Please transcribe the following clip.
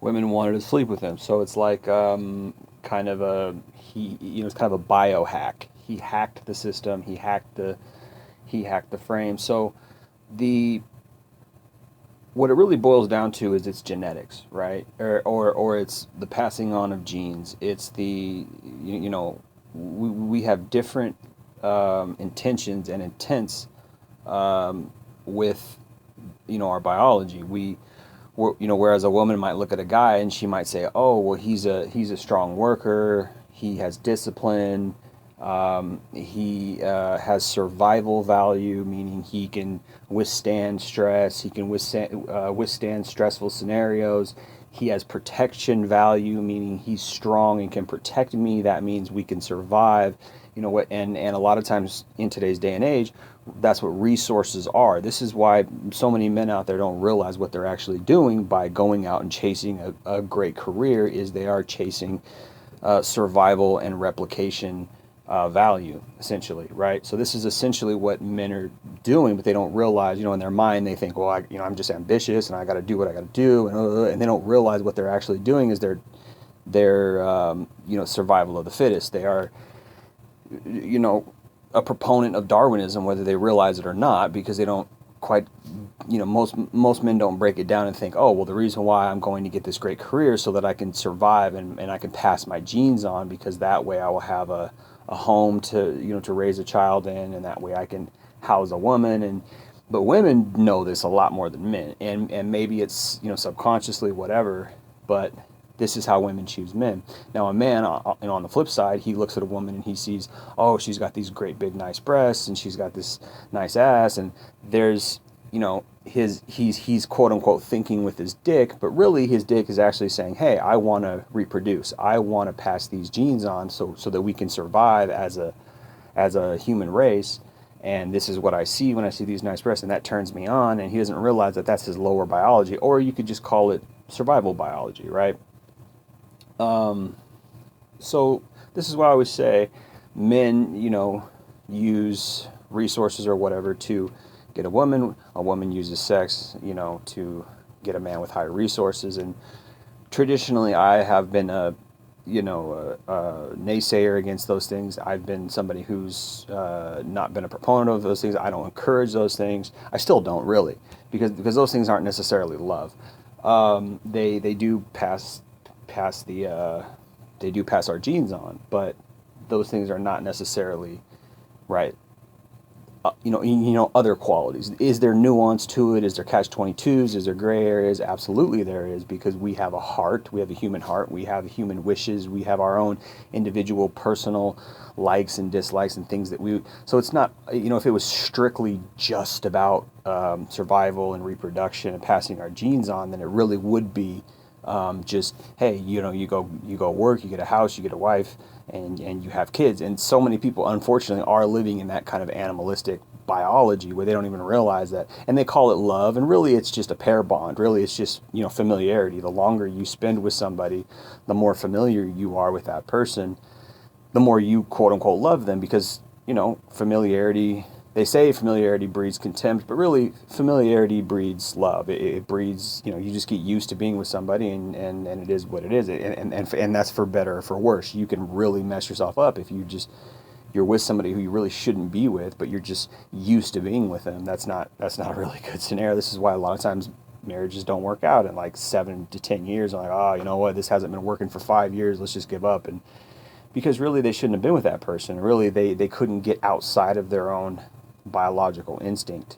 women wanted to sleep with him. So it's like kind of a it's kind of a biohack. He hacked the system. He hacked the frame. So the what it really boils down to is it's genetics, right? Or it's the passing on of genes. It's we have different intentions and intents with our biology. Whereas a woman might look at a guy and she might say, "Oh, well, he's a strong worker. He has discipline. He has survival value, meaning he can withstand stress. He can withstand stressful scenarios. He has protection value, meaning he's strong and can protect me. That means we can survive. You know what? And a lot of times in today's day and age, that's what resources are. This is why so many men out there don't realize what they're actually doing by going out and chasing a great career. Is they are chasing survival and replication value, essentially, right? So this is essentially what men are doing, but they don't realize, in their mind, they think, well, I'm just ambitious and I got to do what I got to do, and they don't realize what they're actually doing is their survival of the fittest. They are, you know, a proponent of Darwinism, whether they realize it or not, because they don't quite, most men don't break it down and think, oh, well, the reason why I'm going to get this great career is so that I can survive and I can pass my genes on, because that way I will have a home to raise a child in, and that way I can house a woman. But women know this a lot more than men, and maybe it's subconsciously, whatever, but this is how women choose men. Now a man, on the flip side, he looks at a woman and he sees, oh, she's got these great big nice breasts and she's got this nice ass, and there's he's quote unquote thinking with his dick, but really his dick is actually saying, hey, I want to reproduce, I want to pass these genes on so that we can survive as a human race. And this is what I see when I see these nice breasts, and that turns me on. And he doesn't realize that that's his lower biology, or you could just call it survival biology, right? So this is why I always say men, use resources or whatever to get a woman. A woman uses sex, to get a man with higher resources. And traditionally, I have been a naysayer against those things. I've been somebody who's not been a proponent of those things. I don't encourage those things. I still don't really, because those things aren't necessarily love. They do pass they do pass our genes on, but those things are not necessarily right. Other qualities. Is there nuance to it? Is there catch 22s? Is there gray areas? Absolutely there is, because we have a heart, we have a human heart, we have human wishes, we have our own individual personal likes and dislikes and things that so it's not, if it was strictly just about survival and reproduction and passing our genes on, then it really would be just, hey, you go work, you get a house, you get a wife, and you have kids. And so many people, unfortunately, are living in that kind of animalistic biology where they don't even realize that, and they call it love, and really it's just a pair bond. Really, it's just familiarity. The longer you spend with somebody, the more familiar you are with that person, the more you quote unquote love them, because familiarity, they say familiarity breeds contempt, but really familiarity breeds love. It breeds, you just get used to being with somebody, and it is what it is. And that's for better or for worse. You can really mess yourself up if you're with somebody who you really shouldn't be with, but you're just used to being with them. That's not a really good scenario. This is why a lot of times marriages don't work out in like 7 to 10 years. I'm like, oh, you know what, this hasn't been working for 5 years, let's just give up. And because really they shouldn't have been with that person. Really, they couldn't get outside of their own biological instinct.